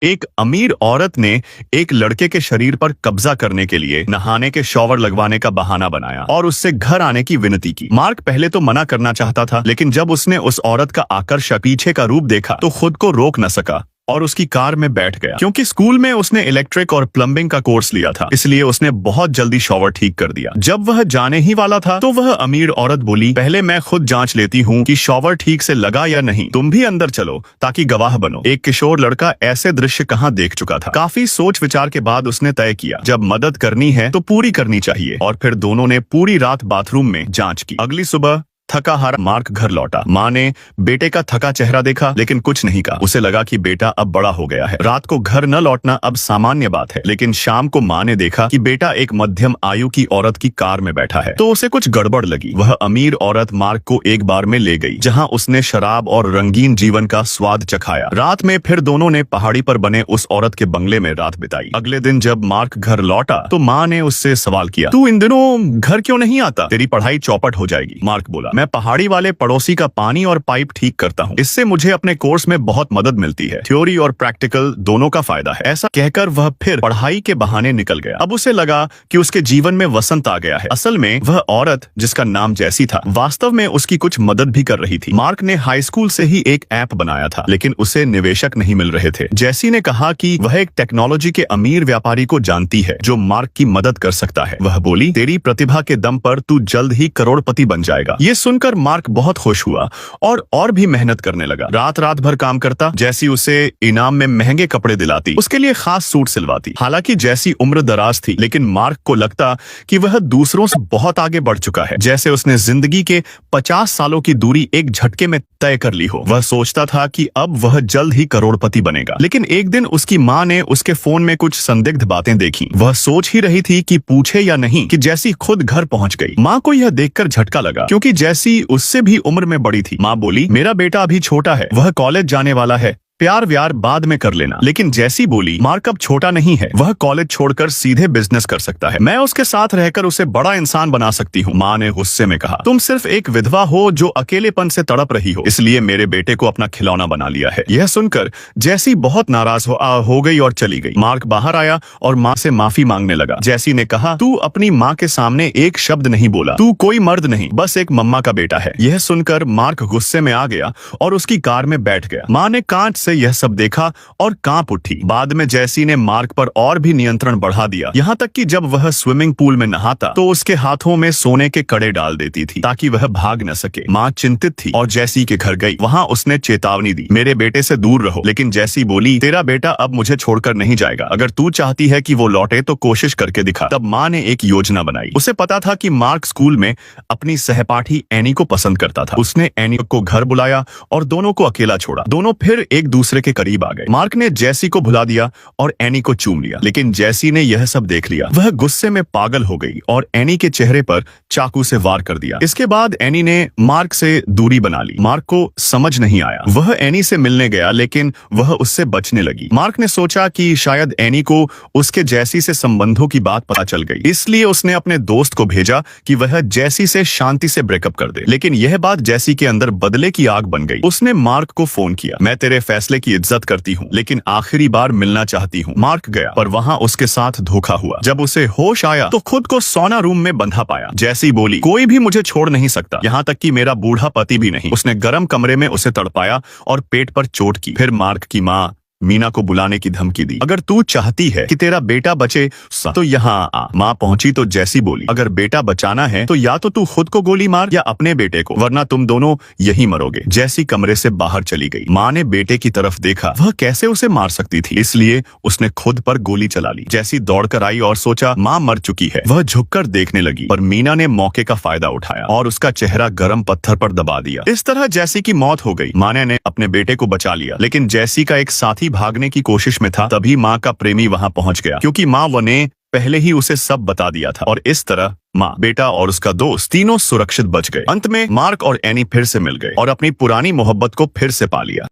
एक अमीर औरत ने एक लड़के के शरीर पर कब्जा करने के लिए नहाने के शॉवर लगवाने का बहाना बनाया और उससे घर आने की विनती की। मार्क पहले तो मना करना चाहता था, लेकिन जब उसने उस औरत का आकर्षक पीछे का रूप देखा तो खुद को रोक न सका और उसकी कार में बैठ गया। क्योंकि स्कूल में उसने इलेक्ट्रिक और प्लम्बिंग का कोर्स लिया था, इसलिए उसने बहुत जल्दी शॉवर ठीक कर दिया। जब वह जाने ही वाला था तो वह अमीर औरत बोली, पहले मैं खुद जांच लेती हूँ कि शॉवर ठीक से लगा या नहीं, तुम भी अंदर चलो ताकि गवाह बनो। एक किशोर लड़का ऐसे दृश्य कहाँ देख चुका था। काफी सोच विचार के बाद उसने तय किया, जब मदद करनी है तो पूरी करनी चाहिए। और फिर दोनों ने पूरी रात बाथरूम में जांच की। अगली सुबह थका हारा मार्क घर लौटा। माँ ने बेटे का थका चेहरा देखा, लेकिन कुछ नहीं कहा। उसे लगा कि बेटा अब बड़ा हो गया है, रात को घर न लौटना अब सामान्य बात है। लेकिन शाम को माँ ने देखा कि बेटा एक मध्यम आयु की औरत की कार में बैठा है, तो उसे कुछ गड़बड़ लगी। वह अमीर औरत मार्क को एक बार में ले गई, जहाँ उसने शराब और रंगीन जीवन का स्वाद चखाया। रात में फिर दोनों ने पहाड़ी पर बने उस औरत के बंगले में रात बिताई। अगले दिन जब मार्क घर लौटा तो माँ ने उससे सवाल किया, तू इन दिनों घर क्यों नहीं आता? तेरी पढ़ाई चौपट हो जाएगी। मार्क बोला, मैं पहाड़ी वाले पड़ोसी का पानी और पाइप ठीक करता हूँ, इससे मुझे अपने कोर्स में बहुत मदद मिलती है। थ्योरी और प्रैक्टिकल दोनों का फायदा है। ऐसा कहकर वह फिर पढ़ाई के बहाने निकल गया। अब उसे लगा कि उसके जीवन में वसंत आ गया है। असल में वह औरत, जिसका नाम जैसी था, वास्तव में उसकी कुछ मदद भी कर रही थी। मार्क ने हाई स्कूल से ही एक ऐप बनाया था, लेकिन उसे निवेशक नहीं मिल रहे थे। जैसी ने कहा कि वह एक टेक्नोलॉजी के अमीर व्यापारी को जानती है जो मार्क की मदद कर सकता है। वह बोली, तेरी प्रतिभा के दम पर तू जल्द ही करोड़पति बन जाएगा। ये सुनकर मार्क बहुत खुश हुआ और भी मेहनत करने लगा। रात रात भर काम करता। जैसी उसे इनाम में महंगे कपड़े दिलाती, उसके लिए खास सूट सिलवाती। हालांकि जैसी उम्र दराज थी, लेकिन मार्क को लगता कि वह दूसरों से बहुत आगे बढ़ चुका है, जैसे उसने जिंदगी के 50 सालों की दूरी एक झटके में तय कर ली हो। वह सोचता था कि अब वह जल्द ही करोड़पति बनेगा। लेकिन एक दिन उसकी माँ ने उसके फोन में कुछ संदिग्ध बातें देखी। वह सोच ही रही थी कि पूछे या नहीं कि जैसी खुद घर पहुंच गई। माँ को यह देखकर झटका लगा, क्योंकि जैसी उससे भी उम्र में बड़ी थी। माँ बोली, मेरा बेटा अभी छोटा है, वह कॉलेज जाने वाला है, प्यार व्यार बाद में कर लेना। लेकिन जैसी बोली, मार्क अब छोटा नहीं है, वह कॉलेज छोड़कर सीधे बिजनेस कर सकता है। मैं उसके साथ रहकर उसे बड़ा इंसान बना सकती हूँ। माँ ने गुस्से में कहा, तुम सिर्फ एक विधवा हो जो अकेलेपन से तड़प रही हो, इसलिए मेरे बेटे को अपना खिलौना बना लिया है। यह सुनकर जैसी बहुत नाराज हो गई और चली गई। मार्क बाहर आया और माँ से माफी मांगने लगा। जैसी ने कहा, तू अपनी माँ के सामने एक शब्द नहीं बोला, तू कोई मर्द नहीं, बस एक मम्मा का बेटा है। यह सुनकर मार्क गुस्से में आ गया और उसकी कार में बैठ गया। माँ ने कांच से यह सब देखा और कांप उठी। बाद में जैसी ने मार्क पर और भी नियंत्रण बढ़ा दिया, यहाँ तक कि जब वह स्विमिंग पूल में नहाता तो उसके हाथों में सोने के कड़े डाल देती थी ताकि वह भाग न सके। माँ चिंतित थी और जैसी के घर गई। वहाँ उसने चेतावनी दी, मेरे बेटे से दूर रहो। लेकिन जैसी बोली, तेरा बेटा अब मुझे छोड़कर नहीं जाएगा, अगर तू चाहती है कि वो लौटे तो कोशिश करके दिखा। तब माँ ने एक योजना बनाई। उसे पता था कि मार्क स्कूल में अपनी सहपाठी एनी को पसंद करता था। उसने एनी को घर बुलाया और दोनों को अकेला छोड़ा। दोनों फिर एक दूसरे के करीब आ गए। मार्क ने जैसी को भुला दिया और एनी को चूम लिया, लेकिन जैसी ने यह सब देख लिया। वह गुस्से में पागल हो गई और एनी के चेहरे पर चाकू से वार कर दिया। इसके बाद एनी ने मार्क से दूरी बना ली। मार्क को समझ नहीं आया। वह एनी से मिलने गया, लेकिन वह उससे बचने लगी। मार्क ने सोचा कि शायद एनी को उसके जैसी से संबंधों की बात पता चल गई, इसलिए उसने अपने दोस्त को भेजा कि वह जैसी से शांति से ब्रेकअप कर दे। लेकिन यह बात जैसी के अंदर बदले की आग बन गई। उसने मार्क को फोन किया, मैं तेरे फैसले की इज्जत करती हूँ, लेकिन आखिरी बार मिलना चाहती हूँ। मार्क गया, पर वहाँ उसके साथ धोखा हुआ। जब उसे होश आया तो खुद को सोना रूम में बंधा पाया। जैसी बोली, कोई भी मुझे छोड़ नहीं सकता, यहाँ तक कि मेरा बूढ़ा पति भी नहीं। उसने गर्म कमरे में उसे तड़पाया और पेट पर चोट की। फिर मार्क की माँ मीना को बुलाने की धमकी दी, अगर तू चाहती है कि तेरा बेटा बचे तो यहाँ आ। माँ पहुंची तो जैसी बोली, अगर बेटा बचाना है तो या तो तू खुद को गोली मार या अपने बेटे को, वरना तुम दोनों यही मरोगे। जैसी कमरे से बाहर चली गई। माँ ने बेटे की तरफ देखा, वह कैसे उसे मार सकती थी, इसलिए उसने खुद पर गोली चला ली। जैसी दौड़कर आई और सोचा माँ मर चुकी है। वह झुककर देखने लगी, पर मीना ने मौके का फायदा उठाया और उसका चेहरा गर्म पत्थर पर दबा दिया। इस तरह जैसी की मौत हो गई। माँ ने अपने बेटे को बचा लिया, लेकिन जैसी का एक साथी भागने की कोशिश में था। तभी माँ का प्रेमी वहाँ पहुँच गया, क्योंकि माँ ने पहले ही उसे सब बता दिया था। और इस तरह माँ, बेटा और उसका दोस्त तीनों सुरक्षित बच गए। अंत में मार्क और एनी फिर से मिल गए और अपनी पुरानी मोहब्बत को फिर से पा लिया।